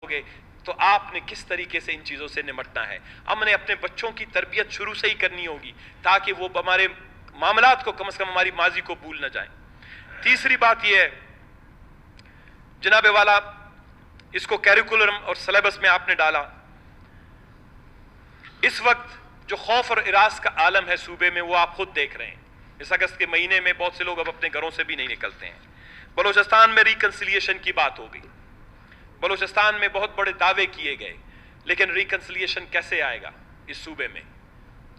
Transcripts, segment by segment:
होगे तो आपने किस तरीके से इन चीज़ों से निमटना है। हमने अपने बच्चों की तरबियत शुरू से ही करनी होगी ताकि वो हमारे मामलात को कम से कम हमारी माजी को भूल न जाएं। तीसरी बात यह है जनाब वाला, इसको कैरिकुलम और सिलेबस में आपने डाला। इस वक्त जो खौफ और इरास का आलम है सूबे में वो आप खुद देख रहे हैं। इस अगस्त के महीने में बहुत से लोग अब अपने घरों से भी नहीं निकलते हैं। बलूचिस्तान में रिकन्सिलिएशन की बात हो गई, बलूचिस्तान में बहुत बड़े दावे किए गए, लेकिन रिकन्सिलिएशन कैसे आएगा इस सूबे में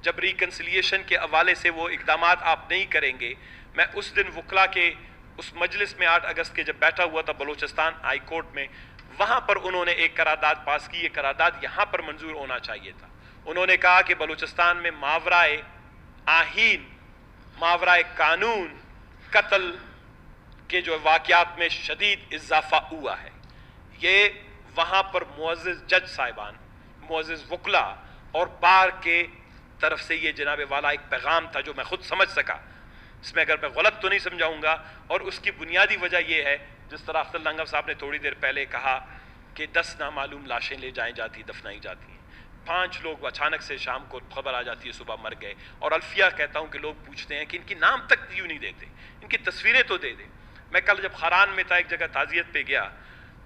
जब रिकन्सिलिएशन के हवाले से वो इकदाम आप नहीं करेंगे। मैं उस दिन वकला के उस मजलिस में 8 अगस्त के जब बैठा हुआ था बलूचिस्तान हाई कोर्ट में, वहां पर उन्होंने एक करारदाद पास की। ये करारदाद यहां पर मंजूर होना चाहिए था। उन्होंने कहा कि बलूचिस्तान में मावराए आहीन, मावराए कानून कत्ल के जो वाक़यात में शदीद इजाफा हुआ है। ये वहाँ पर मुअज़्ज़िज़ जज साहिबान, मुअज़्ज़िज़ वकला और बार के तरफ से ये जनाब वाला एक पैगाम था जो मैं खुद समझ सका। इसमें अगर मैं गलत तो नहीं समझाऊंगा, और उसकी बुनियादी वजह यह है जिस तरह अख्तर लंगम साहब ने थोड़ी देर पहले कहा कि 10 नामालूम लाशें ले जाई जाती, दफनाई जाती हैं। 5 लोग अचानक से शाम को खबर आ जाती है सुबह मर गए। और अल्फिया कहता हूँ कि लोग पूछते हैं कि इनकी नाम तक क्यों नहीं देते, इनकी तस्वीरें तो दे दें। मैं कल जब खरान में था एक जगह ताज़ियत पे गया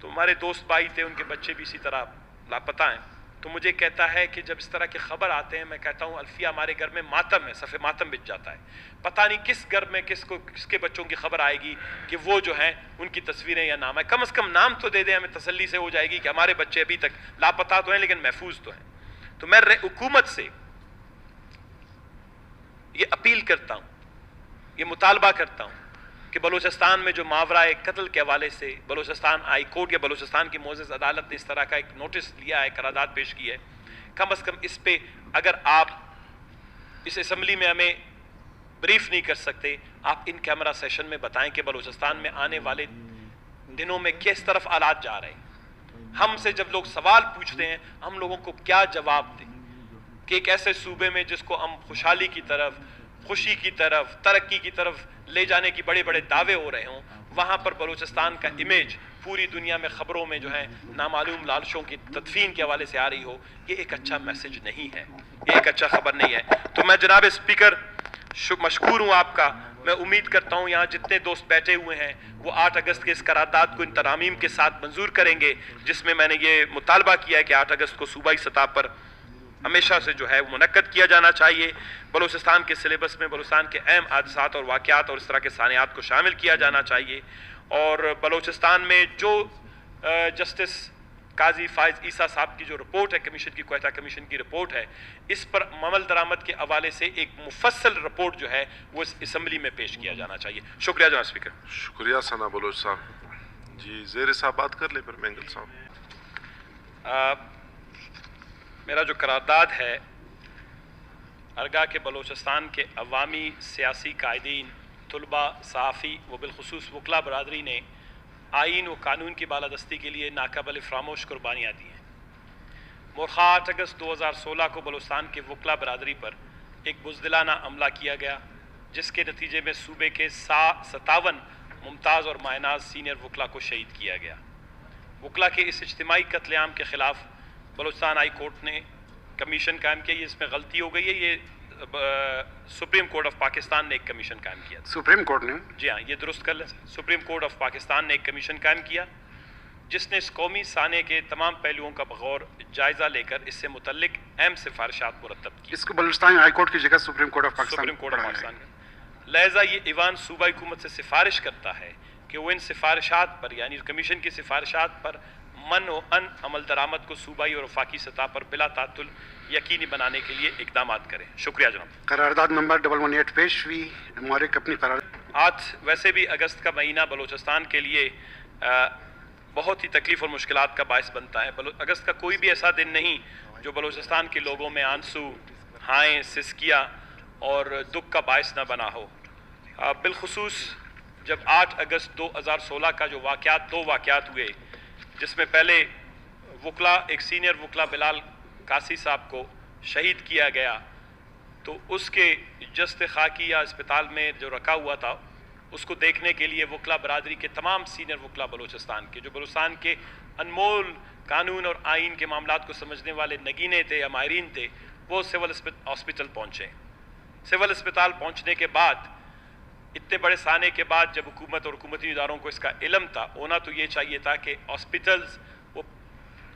तो हमारे दोस्त भाई थे, उनके बच्चे भी इसी तरह लापता हैं। तो मुझे कहता है कि जब इस तरह की खबर आते हैं, मैं कहता हूँ अल्फिया हमारे घर में मातम है, सफ़े मातम बिछ जाता है। पता नहीं किस घर में किसके बच्चों की खबर आएगी कि वो जो हैं उनकी तस्वीरें या नाम है। कम से कम नाम तो दे दें, हमें तसल्ली से हो जाएगी कि हमारे बच्चे अभी तक लापता तो हैं लेकिन महफूज तो हैं। तो मैं हुकूमत से ये अपील करता हूँ, ये मुतालबा करता हूँ कि बलूचिस्तान में जो मावराए कत्ल के हवाले से बलूचिस्तान हाई कोर्ट या बलूचिस्तान की मुअज़्ज़िज़ अदालत ने इस तरह का एक नोटिस लिया है, करारदाद पेश की है, कम से कम इस पे अगर आप इस असम्बली में हमें ब्रीफ नहीं कर सकते, आप इन कैमरा सेशन में बताएं कि बलूचिस्तान में आने वाले दिनों में किस तरफ हालात जा रहे हैं। हमसे जब लोग सवाल पूछते हैं हम लोगों को क्या जवाब दें कि एक ऐसे सूबे में जिसको हम खुशहाली की तरफ, खुशी की तरफ, तरक्की की तरफ ले जाने की बड़े बड़े दावे हो रहे हों, वहाँ पर बलूचिस्तान का इमेज पूरी दुनिया में ख़बरों में जो है नामालूम लाशों की तदफीन के हवाले से आ रही हो, ये एक अच्छा मैसेज नहीं है, ये एक अच्छा खबर नहीं है। तो मैं जनाब स्पीकर मशकूर हूँ आपका। मैं उम्मीद करता हूँ यहाँ जितने दोस्त बैठे हुए हैं वो 8 अगस्त के इस करारदाद को इन तरामीम के साथ मंजूर करेंगे, जिसमें मैंने ये मुतालबा किया है कि 8 अगस्त को सूबाई सतह पर हमेशा से जो है वो मुनक्कद किया जाना चाहिए। बलूचिस्तान के सिलेबस में बलूचिस्तान के अहम हादसात और वाक़यात और इस तरह के सानियात को शामिल किया जाना चाहिए। और बलूचिस्तान में जो जस्टिस काजी फायज़ ईसा साहब की जो रिपोर्ट है कमीशन की, क्वेटा कमीशन की रिपोर्ट है, इस पर अमल दरामद के हवाले से एक मुफस्सल रिपोर्ट जो है वो इस असम्बली में पेश किया जाना चाहिए। शुक्रिया जनाब स्पीकर। शुक्रिया सना बलोच साहब। जी ज़ेर साहब बात कर ले फिर मैंगल साहब। मेरा जो करारदाद है अरगा के बलूचिस्तान के अवामी सियासी कायदीन, तलबा, सहाफ़ी व बिलखुसूस वकला बरदरी ने आइन व कानून की बालादस्ती के लिए नाकाबिल फरामोश कुर्बानियाँ दी हैं। मुर्खा 8 अगस्त 2016 को बलूचिस्तान के वकला बरदरी पर एक बुज़दिलाना हमला किया गया, जिसके नतीजे में सूबे के 57 मुमताज़ और मायनाज सीनियर वकला को शहीद किया गया। वकला के इस इज्तिमाई कत्लेआम के ख़िलाफ़ बलूचिस्तान हाई कोर्ट ने कमीशन कायम किया। ये इसमें गलती हो गई है, ये सुप्रीम कोर्ट ऑफ पाकिस्तान ने एक कमीशन कायम किया। सुप्रीम कोर्ट ने? जी हाँ, ये दुरुस्त कर लें। सुप्रीम कोर्ट ऑफ पाकिस्तान ने एक कमीशन कायम किया जिसने इस कौमी साने के तमाम पहलुओं का बगौर जायज़ा लेकर इससे मुतल्लिक अहम सिफारिशात मुरतब की। इसको बलूचिस्तान हाई कोर्ट की जगह supreme court of Pakistan, supreme court of Pakistan का लिहाजा ये ईवान सूबाई हुकूमत से सिफारिश करता है कि वो इन सिफारिशात पर यानी कमीशन की सिफारिशात पर मन व अन अमल दरामद को सूबाई और वफाकी सतह पर बिला तातुल यकीनी बनाने के लिए इकदाम करें। शुक्रिया जनाब। करारदाद नंबर 118 पेश हुई। मौलिक अपनी आज वैसे भी अगस्त का महीना बलूचिस्तान के लिए बहुत ही तकलीफ़ और मुश्किलात का बायस बनता है। अगस्त का कोई भी ऐसा दिन नहीं जो बलूचिस्तान के लोगों में आंसू, हाय, सिसकिया और दुख का बायस न बना हो। बिलखुसूस जब 8 अगस्त 2016 का जो वाक़यात, 2 वाक़यात हुए जिसमें पहले वकला, एक सीनियर वकला बिलाल कासी साहब को शहीद किया गया, तो उसके जस्त खाकी या अस्पताल में जो रखा हुआ था उसको देखने के लिए वकला बरादरी के तमाम सीनियर वकला बलूचिस्तान के, जो बलूचिस्तान के अनमोल कानून और आइन के मामलात को समझने वाले नगीने थे या माहिरीन थे, वो सिविल हॉस्पिटल पहुँचे। सिविल अस्पताल पहुँचने के बाद, इतने बड़े साने के बाद, जब हुकूमत और हुकूमती इदारों को इसका इल्म था, होना तो ये चाहिए था कि हॉस्पिटल्स, वो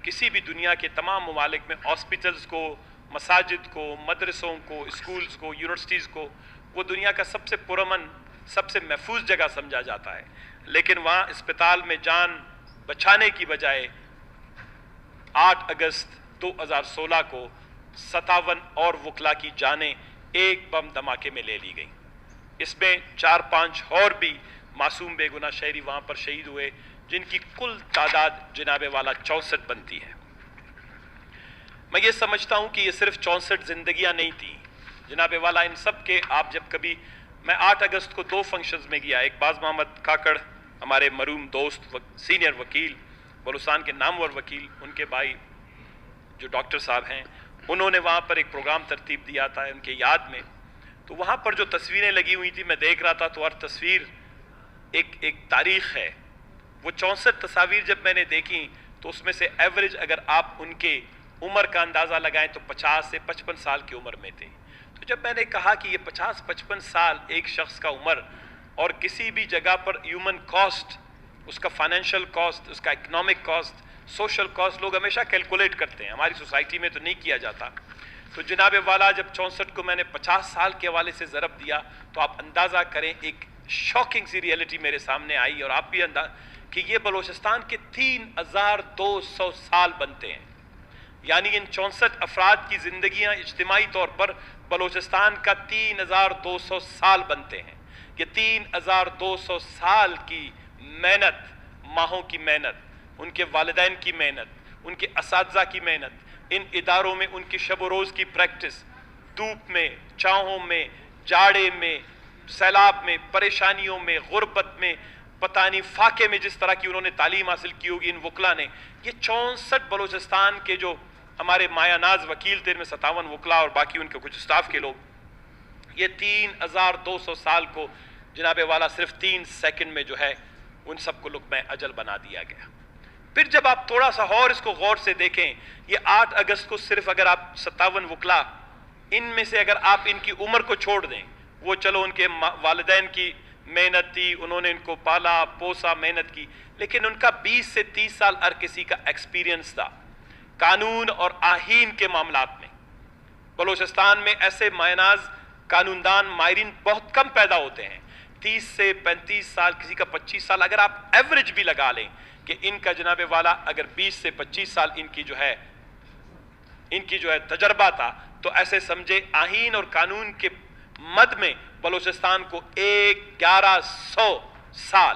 किसी भी दुनिया के तमाम ममालिक में हॉस्पिटल्स को, मसाजिद को, मदरसों को, स्कूल्स को, यूनिवर्सिटीज़ को वो दुनिया का सबसे पुरअमन, सबसे महफूज जगह समझा जाता है। लेकिन वहाँ अस्पताल में जान बचाने की बजाय 8 अगस्त 2016 को 57 और वकला की जानें एक बम धमाके में ले ली गई। इसमें 4-5 और भी मासूम बेगुनाह शहरी वहाँ पर शहीद हुए, जिनकी कुल तादाद जनाबे वाला 64 बनती है। मैं ये समझता हूँ कि ये सिर्फ 64 जिंदगियाँ नहीं थी जनाबे वाला, इन सब के आप जब कभी, मैं 8 अगस्त को 2 फंक्शंस में गया। एक बाज मोहम्मद काकड़, हमारे मरूम दोस्त, सीनियर वकील, बलूचिस्तान के नामवर वकील, उनके भाई जो डॉक्टर साहब हैं, उन्होंने वहाँ पर एक प्रोग्राम तरतीब दिया था उनके याद में। तो वहाँ पर जो तस्वीरें लगी हुई थी, मैं देख रहा था, तो हर तस्वीर एक तारीख है। वो 64 तस्वीर जब मैंने देखी तो उसमें से एवरेज अगर आप उनके उम्र का अंदाज़ा लगाएं तो 50 से 55 साल की उम्र में थे। तो जब मैंने कहा कि ये 50-55 साल एक शख्स का उम्र, और किसी भी जगह पर ह्यूमन कॉस्ट, उसका फाइनेंशियल कॉस्ट, उसका इकोनॉमिक कॉस्ट, सोशल कॉस्ट लोग हमेशा कैलकुलेट करते हैं, हमारी सोसाइटी में तो नहीं किया जाता। तो जनाबे वाला जब 64 को मैंने 50 साल के हवाले से ज़रब दिया तो आप अंदाज़ा करें, एक शॉकिंग सी रियलिटी मेरे सामने आई, और आप भी कि ये बलूचिस्तान के 3200 साल बनते हैं। यानी इन 64 अफराद की ज़िंदगियाँ इज्तिमाई तौर पर बलूचिस्तान का 3200 साल बनते हैं। ये 3200 साल की मेहनत, माहों की मेहनत, उनके वालिदैन की मेहनत, उनके असातिज़ा की मेहनत, इन इदारों में उनकी शब रोज़ की प्रैक्टिस, धूप में, छाहों में, जाड़े में, सैलाब में, परेशानियों में, गुर्बत में, पता नहीं फाके में जिस तरह की उन्होंने तालीम हासिल की होगी इन वकला ने। ये 64 बलूचिस्तान के जो हमारे मायानाज वकील थे, इनमें 57 वकला और बाकी उनके कुछ स्टाफ के लोग, ये 3200 साल को जनाबे वाला सिर्फ 3 सेकंड में जो है उन सबको लुक़्मा अजल बना दिया गया। फिर जब आप थोड़ा सा और इसको गौर से देखें, ये 8 अगस्त को सिर्फ अगर आप 57 वकला, इनमें से अगर आप इनकी उम्र को छोड़ दें, वो चलो उनके वालिदैन की मेहनत थी, उन्होंने इनको पाला पोसा, मेहनत की, लेकिन उनका 20 से 30 साल हर किसी का एक्सपीरियंस था कानून और आहीन के मामलात में। बलूचिस्तान में ऐसे मायनाज कानूनदान माहिरीन बहुत कम पैदा होते हैं। 30 से 35 साल, किसी का 25 साल, अगर आप एवरेज भी लगा लें कि इनका जनाबे वाला अगर 20 से 25 साल इनकी जो है तजर्बा था, तो ऐसे समझे आहीन और कानून के मद में बलूचिस्तान को 1100 साल,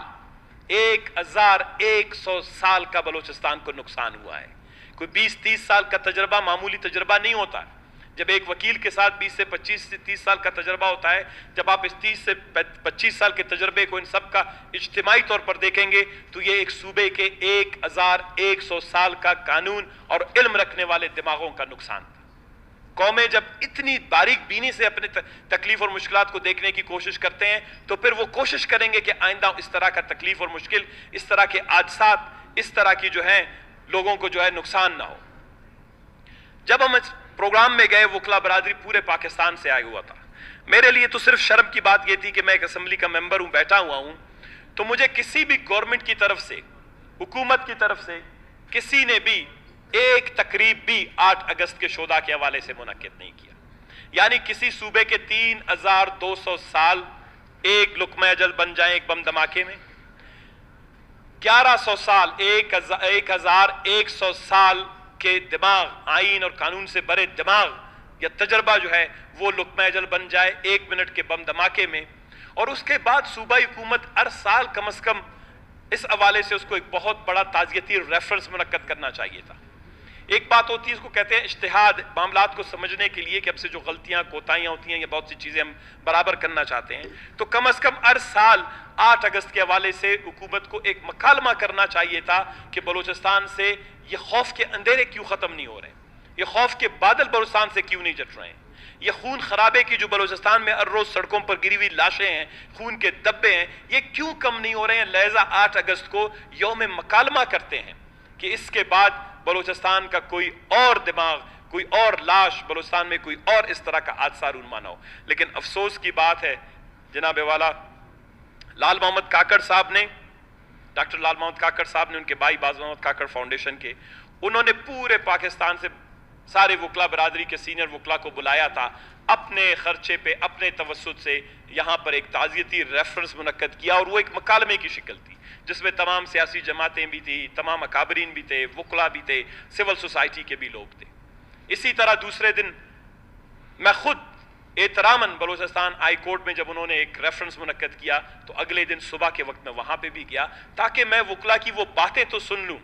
1100 साल का बलूचिस्तान को नुकसान हुआ है। कोई 20-30 साल का तजर्बा मामूली तजर्बा नहीं होता। जब एक वकील के साथ 20 से 25 से 30 साल का तजर्बा होता है, जब आप इस 30 से 25 साल के तजर्बे को इन सब का इज्तिमाई तौर पर देखेंगे तो ये एक सूबे के 1100 साल का कानून और इल्म रखने वाले दिमागों का नुकसान था। कौमें जब इतनी बारीक बीनी से अपने तकलीफ और मुश्किलात को देखने की कोशिश करते हैं, तो फिर वो कोशिश करेंगे कि आइंदा इस तरह का तकलीफ और मुश्किल, इस तरह के हादसात, इस तरह की जो है लोगों को जो है नुकसान ना हो। जब हम इस प्रोग्राम में गए, वकला बरादरी पूरे पाकिस्तान से आया हुआ था। मेरे लिए तो सिर्फ शर्म की बात यह थी कि मैं एक असेंबली का मेंबर हूं, बैठा हुआ हूं, तो मुझे किसी भी गवर्नमेंट की तरफ से, हुकूमत की तरफ से किसी ने भी एक तकरीब भी 8 अगस्त के शोधा के हवाले से मुनक्किद नहीं किया। यानी किसी सूबे के 3200 साल एक लुक़्मा अजल बन जाए एक बम धमाके में, 1100 साल, 1100 साल के दिमाग, आइन और कानून से भरे दिमाग या तजर्बा जो है वो लुक़्मा अजल बन जाए 1 मिनट के बम धमाके में। और उसके बाद सूबाई हुकूमत हर साल कम अज़ कम इस हवाले से उसको एक बहुत बड़ा ताज़ियती रेफरेंस मुनक्कद करना चाहिए था। एक बात होती है, इसको कहते हैं इज्तिहाद, मामलात को समझने के लिए कि अब से जो गलतियां कोताहियां होती हैं या बहुत सी चीज़ें हम बराबर करना चाहते हैं, तो कम अज़ कम हर साल 8 अगस्त के हवाले से हुकूमत को एक मकालमा करना चाहिए था कि बलूचिस्तान से ये खौफ के अंधेरे क्यों ख़त्म नहीं हो रहे, ये खौफ के बादल बलूचिस्तान से क्यों नहीं जट रहे हैं, ये खून खराबे की जो बलूचिस्तान में हर रोज़ सड़कों पर गिरी हुई लाशें हैं, खून के धब्बे हैं, ये क्यों कम नहीं हो रहे हैं। लिहाजा 8 अगस्त को यौम मकालमा करते हैं कि इसके बाद बलूचिस्तान का कोई और दिमाग, कोई और लाश, बलूचिस्तान में कोई और इस तरह का हादसा रूनुमा ना हो। लेकिन अफसोस की बात है जनाब वाला, लाल मोहम्मद काकड़ साहब ने, डॉक्टर लाल मोहम्मद काकड़ साहब ने, उनके भाई बाज मोहम्मद काकड़ फाउंडेशन के, उन्होंने पूरे पाकिस्तान से सारे वकला बरादरी के सीनियर वकला को बुलाया था, अपने खर्चे पे, अपने तवस्सुत से यहाँ पर एक ताज़ियती रेफरेंस मुनक्कद किया, और वो एक मकालमे की शक्ल थी जिसमें तमाम सियासी जमातें भी थी, तमाम अकाबरीन भी थे, वकला भी थे, सिविल सोसाइटी के भी लोग थे। इसी तरह दूसरे दिन मैं खुद एहतरामन बलूचिस्तान हाई कोर्ट में जब उन्होंने एक रेफरेंस मुनक्कद किया तो अगले दिन सुबह के वक्त में वहाँ पे भी गया, ताकि मैं वकला की वो बातें तो सुन लूँ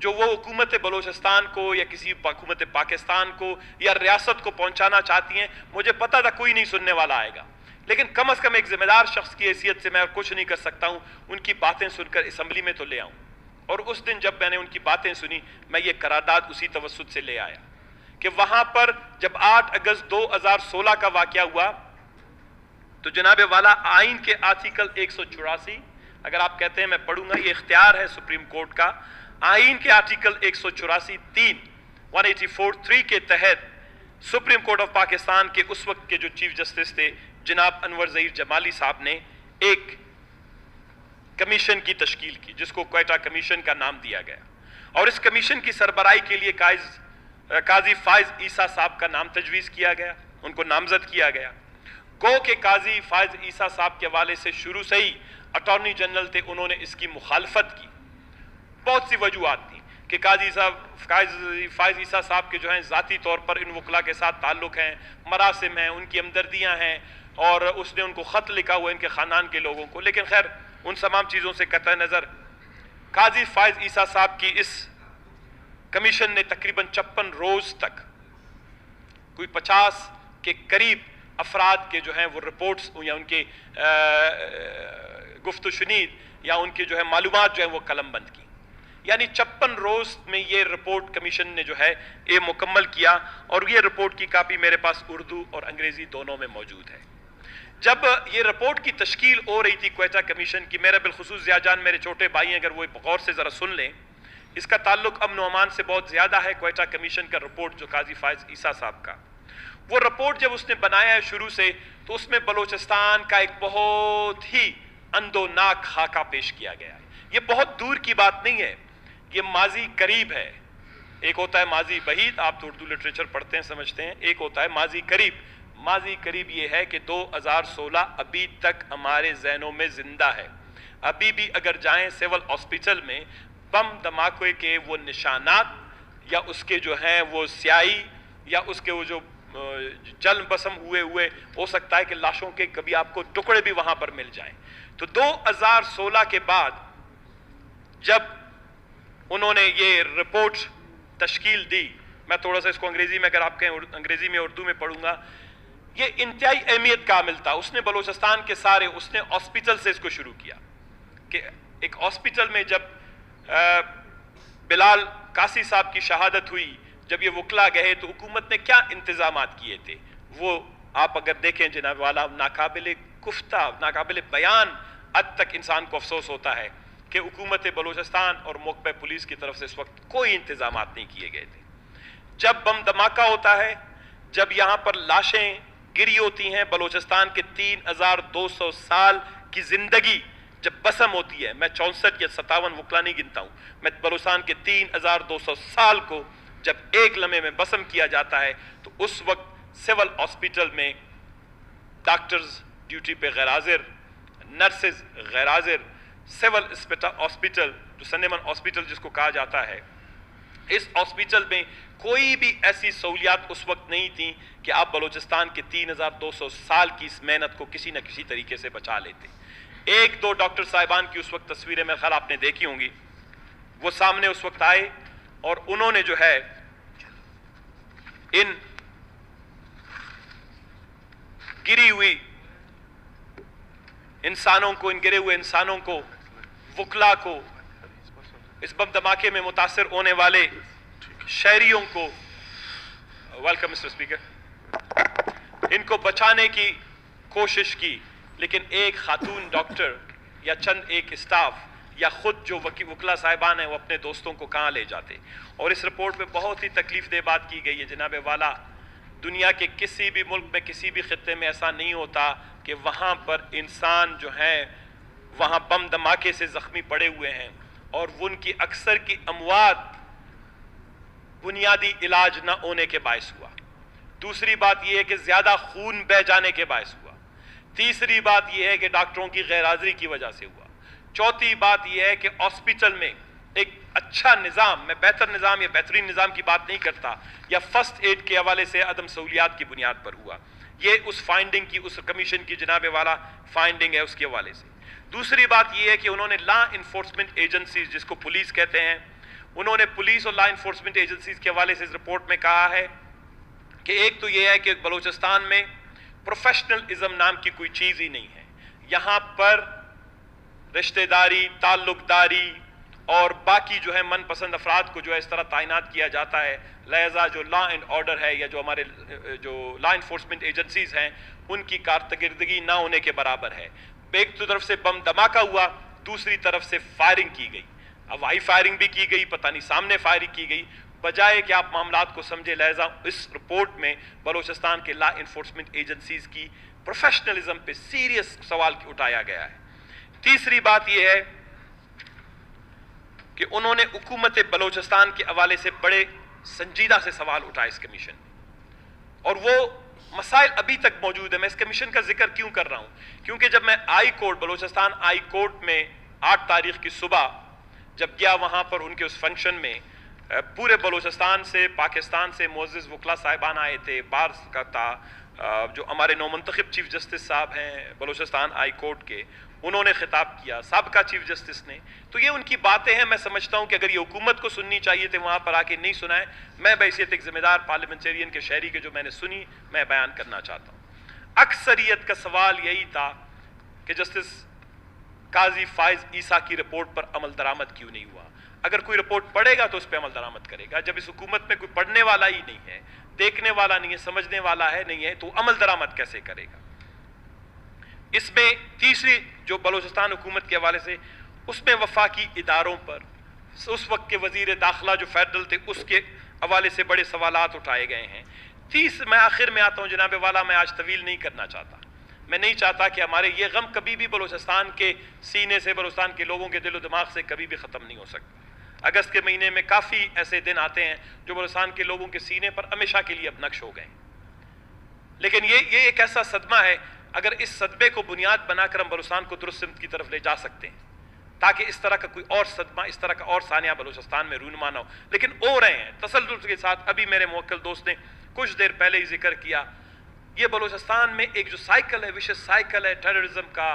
जो वो हुकूमत बलूचिस्तान को या किसी हुकूमत पाकिस्तान को या रियासत को पहुँचाना चाहती हैं। मुझे पता था कोई नहीं सुनने वाला आएगा, लेकिन कम अज़ कम एक ज़िम्मेदार शख्स की हैसियत से मैं कुछ नहीं कर सकता हूँ, उनकी बातें सुनकर असम्बली में तो ले आऊँ। और उस दिन जब मैंने उनकी बातें सुनी, मैं ये करारदाद उसी तवस्सुत से ले आया कि वहाँ पर जब 8 अगस्त 2016 का वाक़या हुआ तो जनाब वाला आइन के आर्टिकल 184, अगर आप कहते हैं मैं पढ़ूंगा, ये इख्तियार है सुप्रीम कोर्ट का, आइन के आर्टिकल 184(3) 184(3) के तहत सुप्रीम कोर्ट ऑफ पाकिस्तान के उस वक्त के जो चीफ जस्टिस थे जनाब अनवर ज़हीर जमाली साहब ने एक कमीशन की तश्कील की जिसको क्वेटा कमीशन का नाम दिया गया, और इस कमीशन की सरबराही के लिए काजी फाइज ईसा साहब का नाम तजवीज़ किया गया, उनको नामजद किया गया। गो के काजी फाइज ईसा साहब के हवाले से शुरू से ही अटॉर्नी जनरल थे, उन्होंने इसकी मुखालफत की। बहुत सी वजूहात थी कि काजी फाइज ईसा साहब के जो हैं ज़ाती तौर पर इन वकला के साथ ताल्लुक़ हैं, मरासिम हैं, उनकी हमदर्दियाँ हैं, और उसने उनको ख़त लिखा हुआ इनके ख़ानदान के लोगों को। लेकिन खैर उन तमाम चीज़ों से कतई नज़र काजी फाइज ईसा साहब की इस कमीशन ने तकरीबन 56 रोज़ तक कोई 50 के करीब अफराद के जो हैं वो रिपोर्ट्स या उनके गुफ्त शुनीद या उनके जो है मालूमात जो है वो कलमबंद की। यानी 56 रोज़ में ये रिपोर्ट कमीशन ने जो है ये मुकम्मल किया, और ये रिपोर्ट की कापी मेरे पास उर्दू और अंग्रेज़ी दोनों में मौजूद है। जब ये रिपोर्ट की तश्कील हो रही थी क्वेटा कमीशन की, मेरा बिलखुसूस ज़ियाजान मेरे छोटे भाई हैं, अगर वो गौर से ज़रा सुन लें, इसका ताल्लुक अमन व अमान से बहुत ज़्यादा है। क्वेटा कमीशन का रिपोर्ट जो काजी फाइज ईसा साहब का, वो रिपोर्ट जब उसने बनाया है शुरू से, तो उसमें बलूचिस्तान का एक बहुत ही अंदोनाक खाका पेश किया गया है। ये बहुत दूर की बात नहीं है, ये माजी करीब है। एक होता है माजी बहीद, आप तो उर्दू लिटरेचर पढ़ते हैं समझते हैं, एक होता है माजी करीब। माजी करीब ये है कि 2016 अभी तक हमारे जहनों में जिंदा है। अभी भी अगर जाएं सिविल हॉस्पिटल में बम धमाके के वो निशानात या उसके जो हैं वो स्याही या उसके वो जो जल बसम हुए हो सकता है कि लाशों के कभी आपको टुकड़े भी वहां पर मिल जाएं। तो 2016 के बाद जब उन्होंने ये रिपोर्ट तश्कील दी, मैं थोड़ा सा इसको अंग्रेजी में, अगर आप कहें अंग्रेजी में उर्दू में पढ़ूंगा, ये इंतहाई अहमियत का अमल था। उसने बलूचिस्तान के सारे, उसने हॉस्पिटल से इसको शुरू किया कि एक हॉस्पिटल में जब बिलाल कासी साहब की शहादत हुई, जब ये वकला गए तो हुकूमत ने क्या इंतजामात किए थे, वो आप अगर देखें जनाब वाला, नाकाबिले गुफ्ता, नाकाबिले बयान हद तक इंसान को अफसोस होता है कि हुकूमत बलूचिस्तान और मौक़े पुलिस की तरफ से इस वक्त कोई इंतजामात नहीं किए गए थे। जब बम धमाका होता है, जब यहाँ पर लाशें गिरी होती हैं, बलूचिस्तान के 3200 साल की जिंदगी जब बसम होती है, मैं 64 या 57 वकला नहीं गिनता हूँ, मैं बलूचिस्तान के 3200 साल को जब एक लम्हे में बसम किया जाता है, तो उस वक्त सिविल हॉस्पिटल में डॉक्टर्स ड्यूटी पे गैर हाजिर, नर्सेज गैर हाजिर, सिविल हॉस्पिटल जो सन्नेमन हॉस्पिटल जिसको कहा जाता है, इस हॉस्पिटल में कोई भी ऐसी सहूलियात उस वक्त नहीं थी कि आप बलूचिस्तान के 3200 साल की इस मेहनत को किसी न किसी तरीके से बचा लेते। एक दो डॉक्टर साहिबान की उस वक्त तस्वीरें मेरे ख्याल आपने देखी होंगी, वो सामने उस वक्त आए और उन्होंने जो है इन गिरी हुई इंसानों को, इन गिरे हुए इंसानों को, वकला को, इस बम धमाके में मुतासिर होने वाले शहरियों को, वेलकम मिस्टर स्पीकर, इनको बचाने की कोशिश की, लेकिन एक खातून डॉक्टर या चंद एक स्टाफ या खुद जो वकीला साहिबान हैं वो अपने दोस्तों को कहाँ ले जाते। और इस रिपोर्ट में बहुत ही तकलीफ दे बात की गई है जनाब वाला, दुनिया के किसी भी मुल्क में किसी भी खित्ते में ऐसा नहीं होता कि वहाँ पर इंसान जो हैं वहाँ बम धमाके से ज़ख्मी पड़े हुए हैं और उनकी अक्सर की अमवात बुनियादी इलाज न होने के बायस हुआ। दूसरी बात यह है कि ज़्यादा खून बह जाने के बायस हुआ। तीसरी बात यह है कि डॉक्टरों की गैरहाज़िरी की वजह से हुआ। चौथी बात यह है कि हॉस्पिटल में एक अच्छा निज़ाम, मैं बेहतर निज़ाम या बेहतरीन निज़ाम की बात नहीं करता, या फर्स्ट एड के हवाले से अदम सहूलियात की बुनियाद पर हुआ। ये उस फाइंडिंग की, उस कमीशन की जनाब वाला फाइंडिंग है, उसके हवाले से। दूसरी बात यह है कि उन्होंने लॉ इन्फोर्समेंट एजेंसीज, जिसको पुलिस कहते हैं, उन्होंने पुलिस और लॉ इन्फोर्समेंट एजेंसीज के हवाले से इस रिपोर्ट में कहा है कि एक तो यह है कि बलूचिस्तान में प्रोफेशनलिज्म नाम की कोई चीज़ ही नहीं है। यहाँ पर रिश्तेदारी, ताल्लुकदारी और बाकी जो है मनपसंद अफराद को जो है इस तरह तैनात किया जाता है, लिहाजा जो लॉ एंड ऑर्डर है या जो हमारे जो लॉ इन्फोर्समेंट एजेंसीज हैं उनकी कारकर्दगी ना होने के बराबर है। एक तो तरफ से बम धमाका हुआ, दूसरी तरफ से फायरिंग की गई, हवाई फायरिंग भी की गई, पता नहीं सामने फायरिंग की गई, बजाय कि आप मामलात को समझे। लिहाजा इस रिपोर्ट में बलूचिस्तान के लॉ इन्फोर्समेंट एजेंसीज की प्रोफेशनलिज्म पे सीरियस सवाल उठाया गया है। तीसरी बात यह है कि उन्होंने हुकूमत बलूचिस्तान के हवाले से बड़े संजीदा से सवाल उठाए इस कमीशन में, और वो मसाइल अभी तक मौजूद है। मैं इस कमीशन का जिक्र क्यों कर रहा हूं, क्योंकि जब मैं high court, Balochistan high court में 8 तारीख की सुबह जब गया, वहां पर उनके उस फंक्शन में पूरे बलूचिस्तान से, पाकिस्तान से मुअज़्ज़िज़ वकला साहिबान आए थे। बार का था जो हमारे नौमंतखब चीफ जस्टिस साहब हैं बलूचिस्तान हाई कोर्ट के, उन्होंने खिताब किया, साबिका चीफ जस्टिस ने। तो ये उनकी बातें हैं। मैं समझता हूं कि अगर ये हुकूमत को सुननी चाहिए तो वहां पर आके नहीं सुनाए। मैं बहैसियत एक जिम्मेदार पार्लियामेंटेरियन के शहरी के जो मैंने सुनी, मैं बयान करना चाहता हूं। अक्सरियत का सवाल यही था कि जस्टिस काजी फाइज ईसा की रिपोर्ट पर अमल दरामद क्यों नहीं हुआ। अगर कोई रिपोर्ट पढ़ेगा तो उस पर अमल दरामद करेगा। जब इस हुकूमत में कोई पढ़ने वाला ही नहीं है, देखने वाला नहीं है, समझने वाला है नहीं है, तो अमल दरामद कैसे करेगा। इसमें तीसरी जो बलूचिस्तान हुकूमत के हवाले से, उसमें वफाकी इदारों पर उस वक्त के वजीर दाखिला जो फेडरल थे उसके हवाले से बड़े सवालात उठाए गए हैं। मैं आखिर में आता हूँ जनाब वाला, मैं आज तवील नहीं करना चाहता। मैं नहीं चाहता कि हमारे ये गम कभी भी बलूचिस्तान के सीने से, बलूचिस्तान के लोगों के दिलो दिमाग से कभी भी ख़त्म नहीं हो सकता। अगस्त के महीने में काफ़ी ऐसे दिन आते हैं जो बलूचिस्तान के लोगों के सीने पर हमेशा के लिए अब नक्श हो गए। लेकिन ये एक ऐसा सदमा है, अगर इस सदमे को बुनियाद बनाकर हम बलूचिस्तान को दुरुस्त सिमत की तरफ ले जा सकते हैं, ताकि इस तरह का कोई और सदमा, इस तरह का और सानिया बलूचिस्तान में रूनुमा ना हो। लेकिन हो रहे हैं तसल्लुस के साथ। अभी मेरे मुवक्किल दोस्त ने कुछ देर पहले ही जिक्र किया, ये बलूचिस्तान में एक जो साइकिल है, विशेष साइकिल है टेररिज्म का,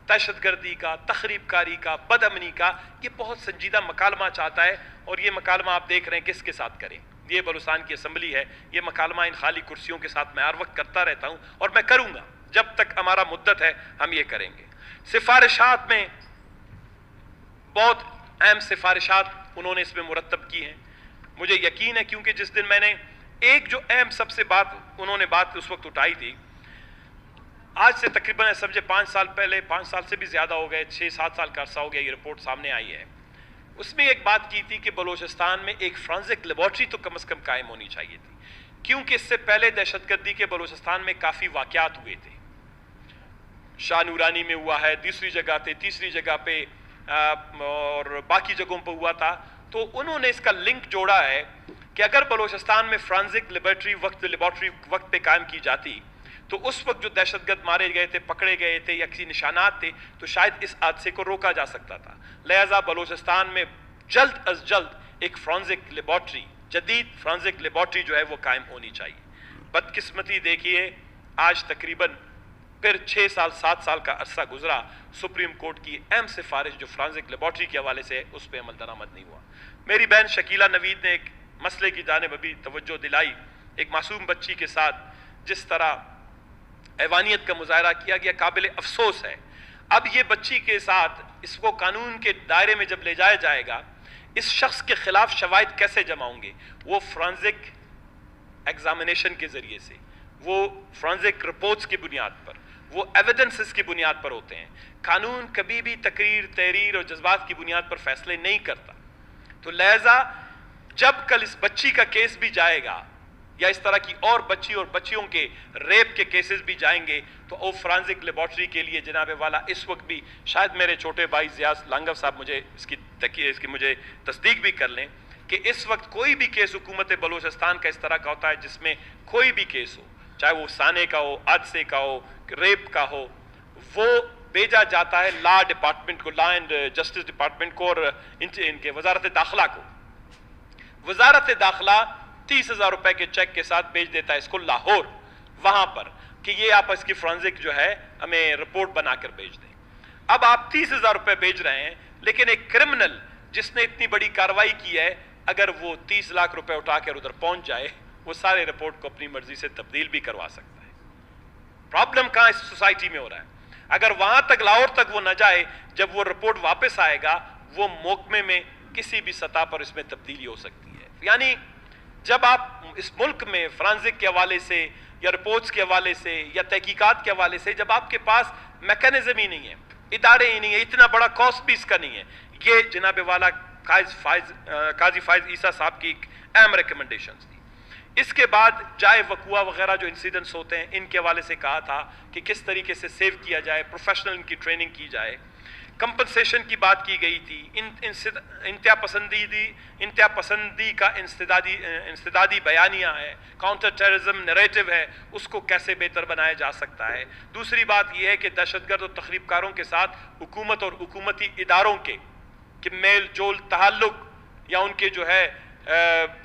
दहशतगर्दी का, तखरीबकारी का, बदअमनी का, ये बहुत संजीदा मकालमा चाहता है। और ये मकालमा आप देख रहे हैं किसके साथ करें। ये बलूचिस्तान की असम्बली है, ये मकालमा इन खाली कुर्सियों के साथ मैं हर वक्त करता रहता हूँ और मैं करूँगा जब तक हमारा मुद्दत है, हम ये करेंगे। सिफारिशात में बहुत अहम सिफारिशात उन्होंने इसमें मुरतब की हैं। मुझे यकीन है, क्योंकि जिस दिन मैंने एक जो अहम सबसे उन्होंने बात उस वक्त उठाई थी, आज से तकरीबन समझे 5 साल पहले, 5 साल से भी ज़्यादा हो गए, 6-7 साल का अर्सा हो गया, ये रिपोर्ट सामने आई है। उसमें एक बात की थी कि बलूचिस्तान में एक फॉरेंसिक लेबॉर्ट्री तो कम से कम कायम होनी चाहिए थी, क्योंकि इससे पहले दहशतगर्दी के बलूचिस्तान में काफ़ी वाक़यात हुए थे। शाह नूरानी में हुआ है, तीसरी जगह पे और बाकी जगहों पर हुआ था। तो उन्होंने इसका लिंक जोड़ा है कि अगर बलूचिस्तान में फॉरेंसिक लेबॉर्ट्री वक्त पे कायम की जाती तो उस वक्त जो दहशतगर्द मारे गए थे, पकड़े गए थे या किसी निशानात थे, तो शायद इस हादसे को रोका जा सकता था। लिहाजा बलूचिस्तान में जल्द अज जल्द एक फॉरेंसिक लेबॉर्ट्री, जदीद फॉरेंसिक लेबॉर्ट्री जो है वो कायम होनी चाहिए। बदकिस्मती देखिए, आज तकरीबन फिर 6 साल 7 साल का अरसा गुजरा, सुप्रीम कोर्ट की अहम सिफारिश जो फॉरेंसिक लेबॉर्ट्री के हवाले से उस पर अमल दरामद नहीं हुआ। मेरी बहन शकीला नवीद ने एक मसले की जानिब अभी तवज्जो दिलाई। एक मासूम बच्ची के साथ जिस तरह हैवानियत का मुजाहरा किया गया, काबिल अफसोस है। अब ये बच्ची के साथ इसको कानून के दायरे में जब ले जाया जाएगा, इस शख्स के खिलाफ शवाहिद कैसे जमा होंगे? वो फॉरेंसिक एग्जामिनेशन के जरिए से, वो फॉरेंसिक रिपोर्ट्स की बुनियाद पर, وہ ایویڈنسز کی بنیاد پر ہوتے ہیں. قانون کبھی بھی تقریر، تحریر اور جذبات کی بنیاد پر فیصلے نہیں کرتا. تو لہذا جب کل اس بچی کا کیس بھی جائے گا یا اس طرح کی اور بچی اور بچیوں کے ریپ کے کیسز بھی جائیں گے تو او فرانزک لیبارٹری کے لیے جناب والا اس وقت بھی شاید میرے چھوٹے بھائی زیاس لانگو صاحب مجھے اس کی مجھے تصدیق بھی کر لیں کہ اس وقت کوئی بھی کیس حکومت بلوچستان کا اس طرح کا ہوتا ہے جس میں کوئی بھی کیس ہو، چاہے وہ سانے کا ہو، حادثے کا ہو، ریپ کا ہو، وہ بھیجا جاتا ہے لا ڈپارٹمنٹ کو، لا اینڈ جسٹس ڈپارٹمنٹ کو اور ان کے وزارت داخلہ کو. وزارت داخلہ 30,000 روپے کے چیک کے ساتھ بھیج دیتا ہے اس کو لاہور، وہاں پر کہ یہ آپ اس کی فرانزک جو ہے ہمیں رپورٹ بنا کر بھیج دیں. اب آپ 30,000 روپے بھیج رہے ہیں، لیکن ایک کرمنل جس نے اتنی بڑی کاروائی کی ہے اگر وہ 30 لاکھ روپے اٹھا کر ادھر پہنچ جائے وہ سارے رپورٹ کو اپنی مرضی سے تبدیل بھی کروا سکتا ہے. پرابلم کہاں اس سوسائٹی میں ہو رہا ہے؟ اگر وہاں تک لاہور تک وہ نہ جائے، جب وہ رپورٹ واپس آئے گا وہ محکمے میں کسی بھی سطح پر اس میں تبدیلی ہو سکتی ہے. یعنی جب آپ اس ملک میں فرانزک کے حوالے سے یا رپورٹس کے حوالے سے یا تحقیقات کے حوالے سے جب آپ کے پاس میکانزم ہی نہیں ہے، ادارے ہی نہیں ہے، اتنا بڑا کاسٹ بھی اس کا نہیں ہے. یہ جناب والا قاضی فائز عیسیٰ صاحب کی ایک اہم ریکمنڈیشنز تھی. اس کے بعد جائے وقوع وغیرہ جو انسیڈنٹس ہوتے ہیں ان کے حوالے سے کہا تھا کہ کس طریقے سے سیو کیا جائے، پروفیشنل ان کی ٹریننگ کی جائے. کمپنسیشن کی بات کی گئی تھی. انتہا پسندی کا انسدادی بیانیہ ہے، کاؤنٹر ٹیررزم نیریٹو ہے، اس کو کیسے بہتر بنایا جا سکتا ہے. دوسری بات یہ ہے کہ دہشت گرد اور تخریب کاروں کے ساتھ حکومت اور حکومتی اداروں کے میل جول تعلق یا ان کے جو ہے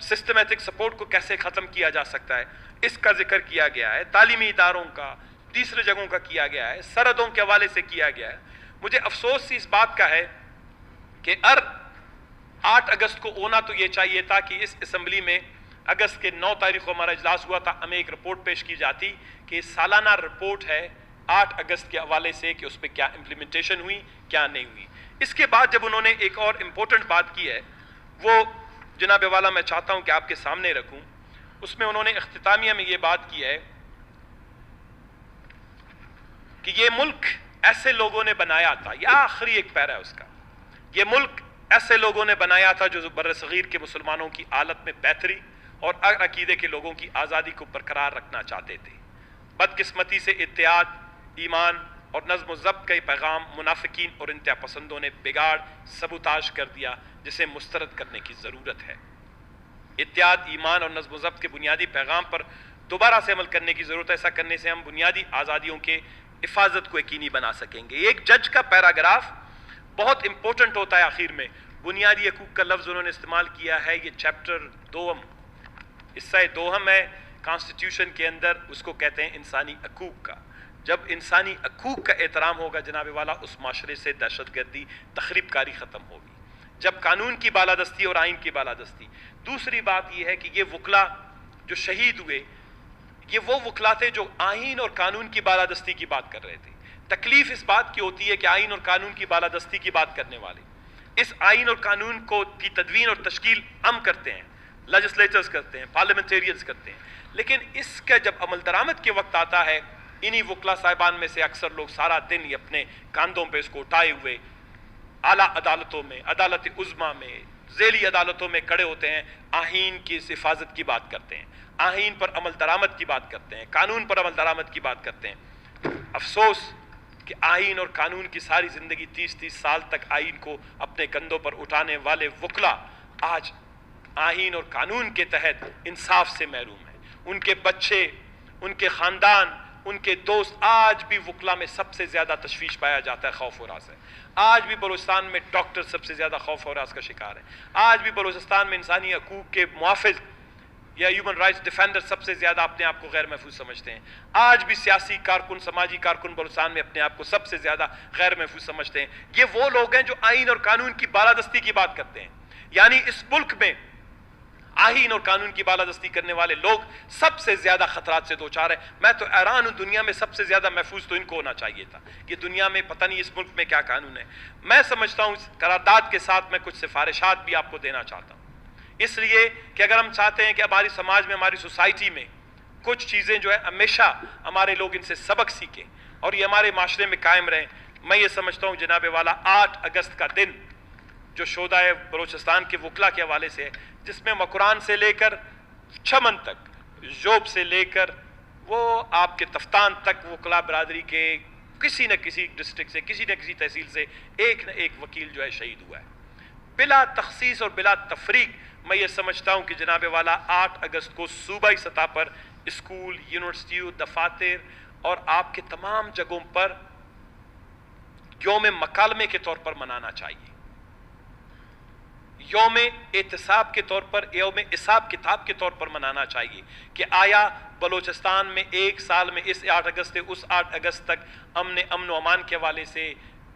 سسٹمیٹک سپورٹ کو کیسے ختم کیا جا سکتا ہے، اس کا ذکر کیا گیا ہے. تعلیمی اداروں کا، تیسرے جگہوں کا کیا گیا ہے، سرحدوں کے حوالے سے کیا گیا ہے. مجھے افسوس اس بات کا ہے کہ 8 اگست کو ہونا تو یہ چاہیے تھا کہ اس اسمبلی میں اگست کے 9 تاریخ کو ہمارا اجلاس ہوا تھا، ہمیں ایک رپورٹ پیش کی جاتی کہ سالانہ رپورٹ ہے 8 اگست کے حوالے سے کہ اس پہ کیا امپلیمنٹیشن ہوئی، کیا نہیں ہوئی. اس کے بعد جب انہوں نے ایک اور امپورٹنٹ بات کی ہے وہ جناب والا میں چاہتا ہوں کہ آپ کے سامنے رکھوں. اس میں انہوں نے اختتامیہ میں یہ بات کی ہے کہ یہ ملک ایسے لوگوں نے بنایا تھا، یہ آخری ایک پیرا ہے اس کا، یہ ملک ایسے لوگوں نے بنایا تھا جو برصغیر کے مسلمانوں کی حالت میں بہتری اور عقیدے کے لوگوں کی آزادی کو برقرار رکھنا چاہتے تھے. بدقسمتی سے اتحاد، ایمان اور نظم و ضبط کا یہ پیغام منافقین اور انتہا پسندوں نے بگاڑ، سبوتاژ کر دیا، جسے مسترد کرنے کی ضرورت ہے. اتحاد، ایمان اور نظم و ضبط کے بنیادی پیغام پر دوبارہ سے عمل کرنے کی ضرورت ہے. ایسا کرنے سے ہم بنیادی آزادیوں کے حفاظت کو یقینی بنا سکیں گے. ایک جج کا پیراگراف بہت امپورٹنٹ ہوتا ہے آخر میں. بنیادی حقوق کا لفظ انہوں نے استعمال کیا ہے، یہ چیپٹر 2 حصہ 2 ہے کانسٹیٹیوشن کے اندر، اس کو کہتے ہیں انسانی حقوق کا. جب انسانی حقوق کا احترام ہوگا جناب والا، اس معاشرے سے دہشت گردی، تخریب کاری ختم ہوگی. جب قانون کی بالادستی اور آئین کی بالادستی. دوسری بات یہ ہے کہ یہ وکلا جو شہید ہوئے یہ وہ وکلا تھے جو آئین اور قانون کی بالادستی کی بات کر رہے تھے. تکلیف اس بات کی ہوتی ہے کہ آئین اور قانون کی بالادستی کی بات کرنے والے اس آئین اور قانون کی تدوین اور تشکیل ہم کرتے ہیں، لیجسلیٹرز کرتے ہیں، پارلیمنٹیرینز کرتے ہیں، لیکن اس کا جب عمل درآمد کے وقت آتا ہے انہی وکلا صاحبان میں سے اکثر لوگ سارا دن ہی اپنے کاندھوں پہ اس کو اٹھائے ہوئے اعلیٰ عدالتوں میں، عدالت عظمیٰ میں، ذیلی عدالتوں میں کھڑے ہوتے ہیں، آئین کی اس حفاظت کی بات کرتے ہیں، آئین پر عمل درآمد کی بات کرتے ہیں، قانون پر عمل درآمد کی بات کرتے ہیں. افسوس کہ آئین اور قانون کی ساری زندگی 30 سال تک آئین کو اپنے کندھوں پر اٹھانے والے وکلا آج آئین اور قانون کے تحت انصاف سے محروم ہیں. ان کے بچے، ان کے خاندان، ان کے دوست، آج بھی وکلا میں سب سے زیادہ تشویش پایا جاتا ہے، خوف و ہراس ہے. آج بھی بلوچستان میں ڈاکٹر سب سے زیادہ خوف و ہراس کا شکار ہے. آج بھی بلوچستان میں انسانی حقوق کے محافظ یا ہیومن رائٹس ڈیفینڈر سب سے زیادہ اپنے آپ کو غیر محفوظ سمجھتے ہیں. آج بھی سیاسی کارکن، سماجی کارکن بلوچستان میں اپنے آپ کو سب سے زیادہ غیر محفوظ سمجھتے ہیں. یہ وہ لوگ ہیں جو آئین اور قانون کی بالادستی کی بات کرتے ہیں. یعنی اس ملک میں آئین اور قانون کی بالادستی کرنے والے لوگ سب سے زیادہ خطرات سے دوچار ہیں. میں تو حیران ہوں، دنیا میں سب سے زیادہ محفوظ تو ان کو ہونا چاہیے تھا. کہ دنیا میں پتہ نہیں اس ملک میں کیا قانون ہے. میں سمجھتا ہوں اس قرارداد کے ساتھ میں کچھ سفارشات بھی آپ کو دینا چاہتا ہوں، اس لیے کہ اگر ہم چاہتے ہیں کہ ہماری سماج میں، ہماری سوسائٹی میں کچھ چیزیں جو ہے ہمیشہ ہمارے لوگ ان سے سبق سیکھیں، اور یہ ہمارے معاشرے میں قائم رہیں. میں یہ سمجھتا ہوں جناب والا 8 اگست کا دن جو شہدائے بلوچستان کے وکلا کے حوالے سے ہے، جس میں مکران سے لے کر چمن تک، ژوب سے لے کر وہ آپ کے تفتان تک وکلا برادری کے کسی نہ کسی ڈسٹرکٹ سے، کسی نہ کسی تحصیل سے ایک نہ ایک وکیل جو ہے شہید ہوا ہے بلا تخصیص اور بلا تفریق. میں یہ سمجھتا ہوں کہ جناب والا 8 اگست کو صوبائی سطح پر اسکول، یونیورسٹیوں، دفاتر اور آپ کے تمام جگہوں پر یوم مکالمے کے طور پر منانا چاہیے، یوم احتساب کے طور پر، یوم حساب کتاب کے طور پر منانا چاہیے کہ آیا بلوچستان میں ایک سال میں اس 8 اگست سے اس 8 اگست تک امن و امان کے حوالے سے،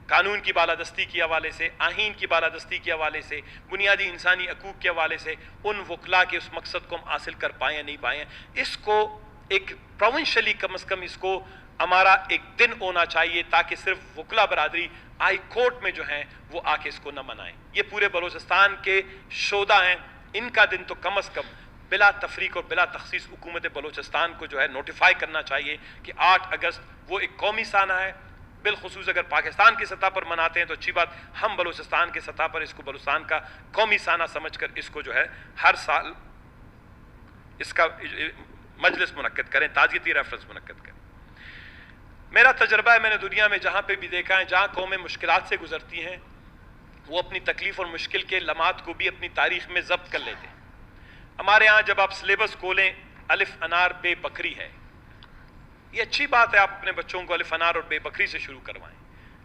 قانون کی بالادستی کے حوالے سے، آئین کی بالادستی کے حوالے سے، بنیادی انسانی حقوق کے حوالے سے ان وکلا کے اس مقصد کو ہم حاصل کر پائیں یا نہیں پائیں. اس کو ایک پروونشلی کم از کم اس کو ہمارا ایک دن ہونا چاہیے تاکہ صرف وکلا برادری ہائی کورٹ میں جو ہیں وہ آ کے اس کو نہ منائیں. یہ پورے بلوچستان کے شہدا ہیں، ان کا دن تو کم از کم بلا تفریق اور بلا تخصیص حکومت بلوچستان کو جو ہے نوٹیفائی کرنا چاہیے کہ 8 اگست وہ ایک قومی سانحہ ہے. بالخصوص اگر پاکستان کی سطح پر مناتے ہیں تو اچھی بات، ہم بلوچستان کی سطح پر اس کو بلوچستان کا قومی سانحہ سمجھ کر اس کو جو ہے ہر سال اس کا مجلس منعقد کریں، تعزیتی ریفرنس منعقد کریں. میرا تجربہ ہے، میں نے دنیا میں جہاں پہ بھی دیکھا ہے جہاں قومیں مشکلات سے گزرتی ہیں وہ اپنی تکلیف اور مشکل کے لمحات کو بھی اپنی تاریخ میں ضبط کر لیتے ہیں. ہمارے ہاں جب آپ سلیبس کھولیں الف انار بے بکری ہے، یہ اچھی بات ہے، آپ اپنے بچوں کو الف انار اور بے بکری سے شروع کروائیں.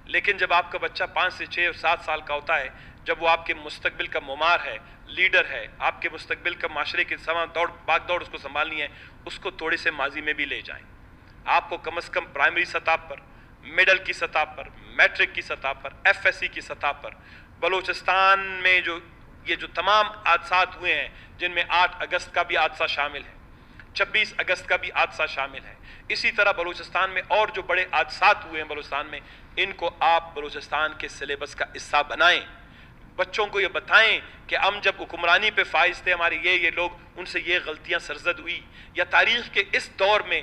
لیکن جب آپ کا بچہ 5 سے 6 اور 7 سال کا ہوتا ہے، جب وہ آپ کے مستقبل کا معمار ہے، لیڈر ہے، آپ کے مستقبل کا معاشرے کی باغ دوڑ اس کو سنبھالنی ہے، اس کو تھوڑے سے ماضی میں بھی لے جائیں. آپ کو کم از کم پرائمری سطح پر، مڈل کی سطح پر، میٹرک کی سطح پر، ایف ایس سی کی سطح پر بلوچستان میں یہ جو تمام حادثات ہوئے ہیں جن میں 8 اگست کا بھی حادثہ شامل ہے، 26 اگست کا بھی حادثہ شامل ہے، اسی طرح بلوچستان میں اور جو بڑے حادثات ہوئے ہیں بلوچستان میں، ان کو آپ بلوچستان کے سلیبس کا حصہ بنائیں. بچوں کو یہ بتائیں کہ ہم جب حکمرانی پہ فائز تھے، ہمارے یہ لوگ، ان سے یہ غلطیاں سرزد ہوئی، یا تاریخ کے اس دور میں